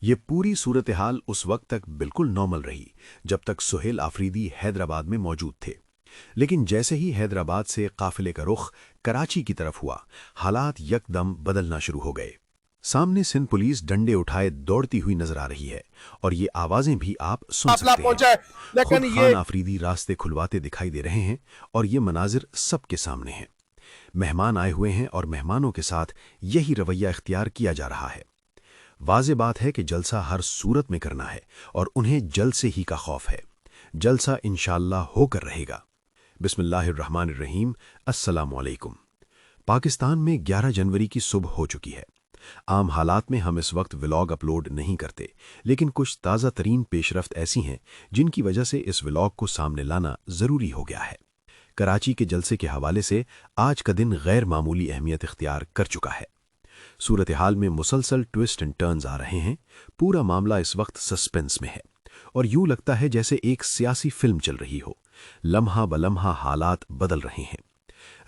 ये पूरी सूरत हाल उस वक्त तक बिल्कुल नॉर्मल रही जब तक सुहेल आफरीदी हैदराबाद में मौजूद थे। लेकिन जैसे ही हैदराबाद से काफिले का रुख कराची की तरफ हुआ, हालात यकदम बदलना शुरू हो गए। सामने सिंध पुलिस डंडे उठाए दौड़ती हुई नजर आ रही है और ये आवाजें भी आप सुन सकते हैं। खुद खान आफरीदी रास्ते खुलवाते दिखाई दे रहे हैं और ये मनाजिर सबके सामने हैं। मेहमान आए हुए हैं और मेहमानों के साथ यही रवैया इख्तियार किया जा रहा है। वाज़े बात है कि जलसा हर सूरत में करना है और उन्हें जल्द से ही का खौफ है। जलसा इंशाअल्लाह होकर रहेगा। बिस्मिल्लाहिर्रहमानिर्रहीम। अस्सलामु अलैकुम। पाकिस्तान में 11 जनवरी की सुबह हो चुकी है। आम हालात में हम इस वक्त व्लॉग अपलोड नहीं करते, लेकिन कुछ ताज़ा तरीन पेशरफ्त ऐसी हैं जिनकी वजह से इस व्लॉग को सामने लाना ज़रूरी हो गया है। कराची के जलसे के हवाले से आज का दिन गैर मामूली अहमियत इख्तियार कर चुका है। सूरत हाल में मुसलसल ट्विस्ट एंड टर्न्स आ रहे हैं। पूरा मामला इस वक्त सस्पेंस में है और यूं लगता है जैसे एक सियासी फिल्म चल रही हो। लम्हा बलम्हा हालात बदल रहे हैं।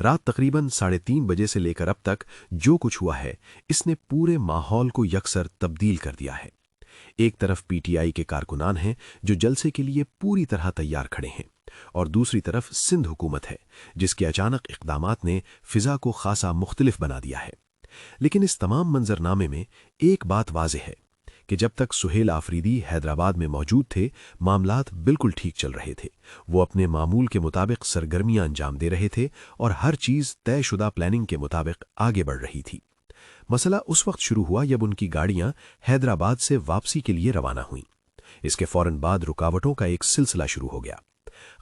रात तकरीबन 3:30 बजे से लेकर अब तक जो कुछ हुआ है, इसने पूरे माहौल को यकसर तब्दील कर दिया है। एक तरफ पीटीआई के कारकुनान हैं जो जलसे के लिए पूरी तरह तैयार खड़े हैं, और दूसरी तरफ सिंध हुकूमत है जिसके अचानक इक़दामात ने फिजा को खासा मुख्तलिफ बना दिया है। लेकिन इस तमाम मंजरनामे में एक बात वाज़ेह है कि जब तक सुहेल आफरीदी हैदराबाद में मौजूद थे, मामलात बिल्कुल ठीक चल रहे थे। वो अपने मामूल के मुताबिक सरगर्मियां अंजाम दे रहे थे और हर चीज़ तयशुदा प्लानिंग के मुताबिक आगे बढ़ रही थी। मसला उस वक्त शुरू हुआ जब उनकी गाड़ियां हैदराबाद से वापसी के लिए रवाना हुईं। इसके फौरन बाद रुकावटों का एक सिलसिला शुरू हो गया।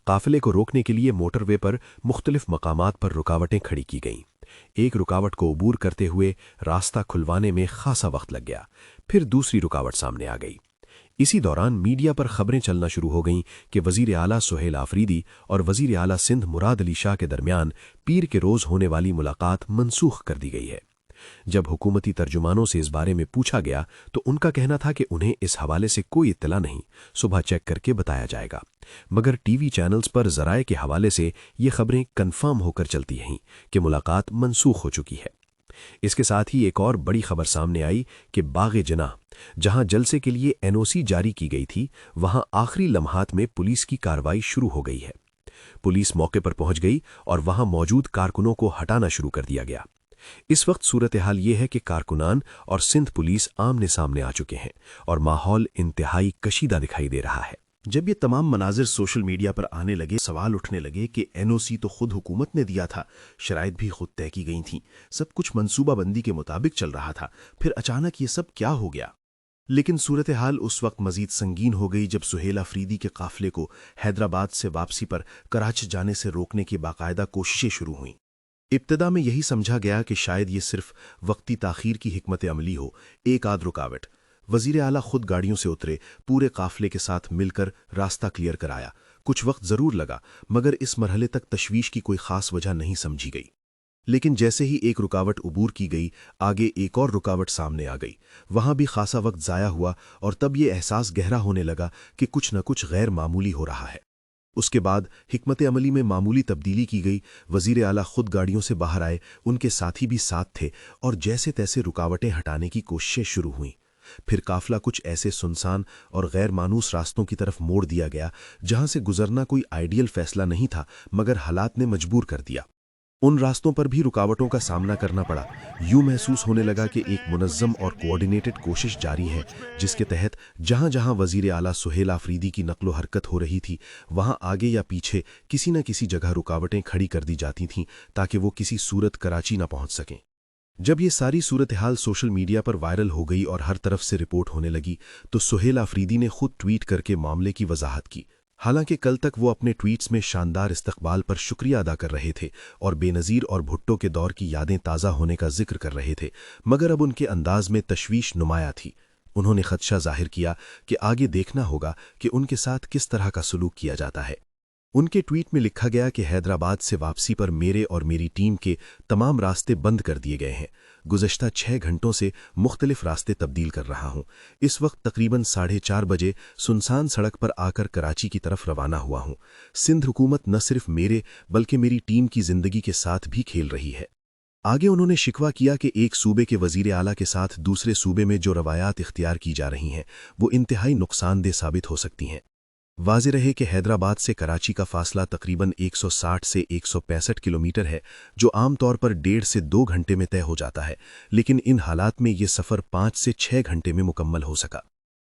काफिले को रोकने के लिए मोटरवे पर मुख्तलिफ मकामात पर रुकावटें खड़ी की गईं। एक रुकावट को अबूर करते हुए रास्ता खुलवाने में खासा वक्त लग गया। फिर दूसरी रुकावट सामने आ गई। इसी दौरान मीडिया पर खबरें चलना शुरू हो गईं कि वजीर आला सुहेल आफरीदी और वजीर आला सिंध मुराद अली शाह के दरमियान पीर के रोज होने वाली मुलाकात मनसूख कर दी गई है। जब हुकूमती तर्जुमानों से इस बारे में पूछा गया तो उनका कहना था कि उन्हें इस हवाले से कोई इत्तला नहीं, सुबह चेक करके बताया जाएगा। मगर टीवी चैनल्स पर ज़राए के हवाले से ये खबरें कन्फर्म होकर चलती हैं कि मुलाकात मनसूख हो चुकी है। इसके साथ ही एक और बड़ी खबर सामने आई कि बाग़ जनाह, जहां जलसे के लिए एनओसी जारी की गई थी, वहां आखिरी लम्हात में पुलिस की कार्रवाई शुरू हो गई है। पुलिस मौके पर पहुंच गई और वहां मौजूद कारकुनों को हटाना शुरू कर दिया गया। इस वक्त सूरत हाल ये है कि कारकुनान और सिंध पुलिस आमने सामने आ चुके हैं और माहौल इंतहाई कशीदा दिखाई दे रहा है। जब ये तमाम मनाजिर सोशल मीडिया पर आने लगे, सवाल उठने लगे कि एनओसी तो खुद हुकूमत ने दिया था, शराइत भी खुद तय की गई थीं, सब कुछ मंसूबाबंदी के मुताबिक चल रहा था, फिर अचानक ये सब क्या हो गया। लेकिन सूरत हाल उस वक्त मजीद संगीन हो गई जब सुहेल आफरीदी के काफिले को हैदराबाद से वापसी पर कराची जाने से रोकने की बाकायदा कोशिशें शुरू हुईं। इब्तदा में यही समझा गया कि शायद ये सिर्फ वक्ती ताखीर की हिकमत अमली हो, एक आध रुकावट। वजीर आला खुद गाड़ियों से उतरे, पूरे काफिले के साथ मिलकर रास्ता क्लियर कराया। कुछ वक्त जरूर लगा, मगर इस मरहले तक तशवीश की कोई खास वजह नहीं समझी गई। लेकिन जैसे ही एक रुकावट अबूर की गई, आगे एक और रुकावट सामने आ गई। वहां भी खासा वक्त जाया हुआ और तब ये एहसास गहरा होने लगा कि कुछ न कुछ गैर मामूली हो रहा है। उसके बाद हिकमत अमली में मामूली तब्दीली की गई। वजीर आला खुद गाड़ियों से बाहर आए, उनके साथी भी साथ थे और जैसे तैसे रुकावटें हटाने की कोशिशें शुरू हुईं। फिर काफिला कुछ ऐसे सुनसान और गैर मानूस रास्तों की तरफ मोड़ दिया गया जहां से गुजरना कोई आइडियल फैसला नहीं था, मगर हालात ने मजबूर कर दिया। उन रास्तों पर भी रुकावटों का सामना करना पड़ा। यूं महसूस होने लगा कि एक मुनज़्ज़म और कोऑर्डिनेटेड कोशिश जारी है, जिसके तहत जहां जहां वजीर आला सुहेल आफरीदी की नक्लो हरकत हो रही थी, वहां आगे या पीछे किसी न किसी जगह रुकावटें खड़ी कर दी जाती थीं ताकि वो किसी सूरत कराची न पहुंच सकें। जब ये सारी सूरत हाल सोशल मीडिया पर वायरल हो गई और हर तरफ से रिपोर्ट होने लगी, तो सुहेल आफरीदी ने खुद ट्वीट करके मामले की वजाहत की। हालांकि कल तक वो अपने ट्वीट्स में शानदार इस्तकबाल पर शुक्रिया अदा कर रहे थे और बेनज़ीर और भुट्टो के दौर की यादें ताज़ा होने का जिक्र कर रहे थे, मगर अब उनके अंदाज में तशवीश नुमाया थी। उन्होंने खदशा जाहिर किया कि आगे देखना होगा कि उनके साथ किस तरह का सलूक किया जाता है। उनके ट्वीट में लिखा गया कि हैदराबाद से वापसी पर मेरे और मेरी टीम के तमाम रास्ते बंद कर दिए गए हैं। गुज़श्ता 6 घंटों से मुख्तलिफ रास्ते तब्दील कर रहा हूँ। इस वक्त तकरीबन 4:30 बजे सुनसान सड़क पर आकर कराची की तरफ रवाना हुआ हूँ। सिंध हुकूमत न सिर्फ मेरे बल्कि मेरी टीम की ज़िंदगी के साथ भी खेल रही है। आगे उन्होंने शिकवा किया कि एक सूबे के वजीर आला के साथ दूसरे सूबे में जो रवायात इख्तियार की जा रही हैं वो इंतहाई नुकसानदेह साबित हो सकती हैं। वाज़ेह रहे कि हैदराबाद से कराची का फासला तकरीबन 160 से 165 किलोमीटर है, जो आम तौर पर 1.5 से 2 घंटे में तय हो जाता है, लेकिन इन हालात में ये सफ़र 5 से 6 घंटे में मुकम्मल हो सका।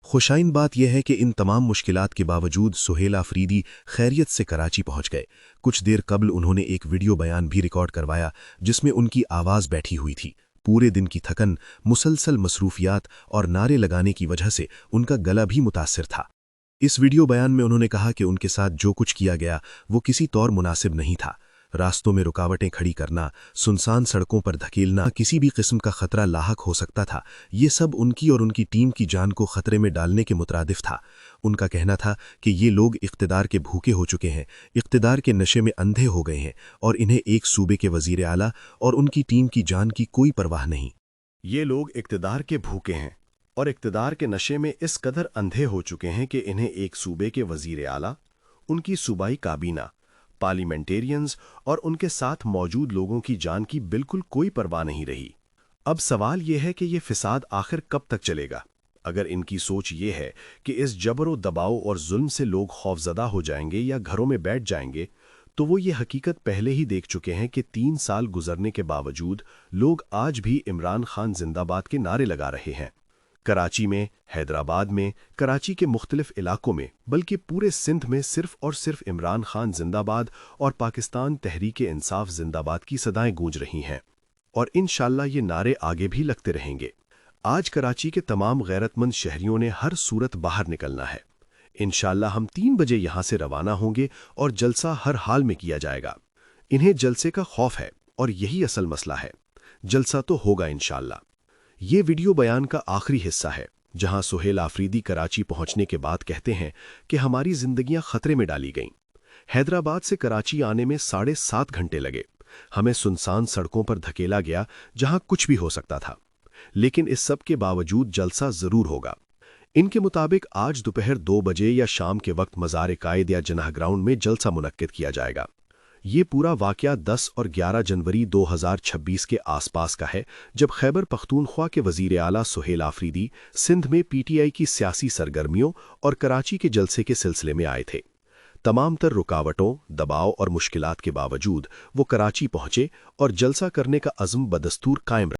खुशाइन बात यह है कि इन तमाम मुश्किलात के बावजूद सुहेल आफरीदी खैरियत से कराची पहुंच गए। कुछ देर कबल उन्होंने एक वीडियो बयान भी रिकॉर्ड करवाया जिसमें उनकी आवाज़ बैठी हुई थी। पूरे दिन की थकन, मुसलसल मसरूफियात और नारे लगाने की वजह से उनका गला भी मुतासिर था। इस वीडियो बयान में उन्होंने कहा कि उनके साथ जो कुछ किया गया वो किसी तौर मुनासिब नहीं था। रास्तों में रुकावटें खड़ी करना, सुनसान सड़कों पर धकेलना, किसी भी किस्म का खतरा लाहक हो सकता था, ये सब उनकी और उनकी टीम की जान को खतरे में डालने के मुतरादिफ था। उनका कहना था कि ये लोग इख्तिदार के भूखे हो चुके हैं, इख्तिदार के नशे में अंधे हो गए हैं और इन्हें एक सूबे के वजीर आला और उनकी टीम की जान की कोई परवाह नहीं। ये लोग इख्तिदार के भूखे हैं और इख्तिदार के नशे में इस कदर अंधे हो चुके हैं कि इन्हें एक सूबे के वजीर आला, उनकी सूबाई काबीना, पार्लियामेंटेरियंस और उनके साथ मौजूद लोगों की जान की बिल्कुल कोई परवाह नहीं रही। अब सवाल यह है कि ये फिसाद आखिर कब तक चलेगा? अगर इनकी सोच ये है कि इस जबर दबाव और जुल्म से लोग खौफजदा हो जाएंगे या घरों में बैठ जाएंगे, तो वो ये हकीकत पहले ही देख चुके हैं कि 3 साल गुजरने के बावजूद लोग आज भी इमरान खान जिंदाबाद के नारे लगा रहे हैं। कराची में, हैदराबाद में, कराची के मुख्तलिफ इलाकों में, बल्कि पूरे सिंध में सिर्फ और सिर्फ इमरान खान जिंदाबाद और पाकिस्तान तहरीक इंसाफ जिंदाबाद की सदाएं गूंज रही हैं और इंशाअल्लाह ये नारे आगे भी लगते रहेंगे। आज कराची के तमाम गैरतमंद शहरियों ने हर सूरत बाहर निकलना है। इंशाअल्लाह हम 3 बजे यहाँ से रवाना होंगे और जलसा हर हाल में किया जाएगा। इन्हें जलसे का खौफ है और यही असल मसला है। जलसा तो होगा इंशाअल्लाह। ये वीडियो बयान का आखिरी हिस्सा है जहां सुहेल आफरीदी कराची पहुंचने के बाद कहते हैं कि हमारी जिंदगियां खतरे में डाली गईं। हैदराबाद से कराची आने में 7.5 घंटे लगे। हमें सुनसान सड़कों पर धकेला गया जहां कुछ भी हो सकता था, लेकिन इस सब के बावजूद जलसा जरूर होगा। इनके मुताबिक आज दोपहर 2 बजे या शाम के वक्त मज़ार कायद या जनाह ग्राउंड में जलसा मुनक्किद किया जाएगा। ये पूरा वाक़या 10 और 11 जनवरी 2026 के आसपास का है, जब खैबर पख्तूनख्वा के वज़ीर आला सुहेल आफरीदी सिंध में पीटीआई की सियासी सरगर्मियों और कराची के जलसे के सिलसिले में आए थे। तमाम तर रुकावटों, दबाव और मुश्किलात के बावजूद वो कराची पहुंचे और जलसा करने का अज़्म बदस्तूर कायम रहा।